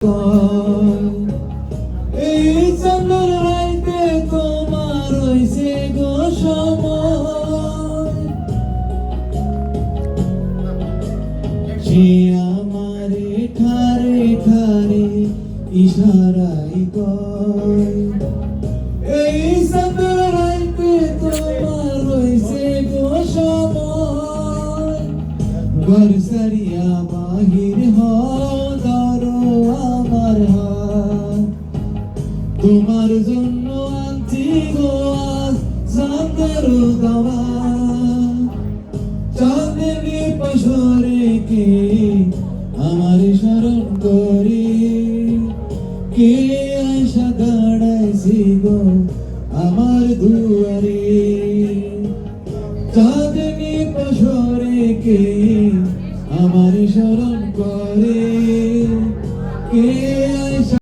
এই চাঁদের রাইতে তোমার হইছে গো সময়, সে আমারে ঠারে ঠারে ইশারাই কয়। এই চাঁদের রাইতে তোমার হইছে গো সময়, ঘর সারিয়া বাহির হও ধরো আমার হাত, তোমার জন্য আনছি গো আজ চাঁদের দাওয়াত। চাঁদের পাশরে কে আমার স্মরণ করে, কে আয়সা দাঁড়াইছি গো আমার দুয়ারে। চাঁদের পাশরে কে আমার স্মরণ করে, কে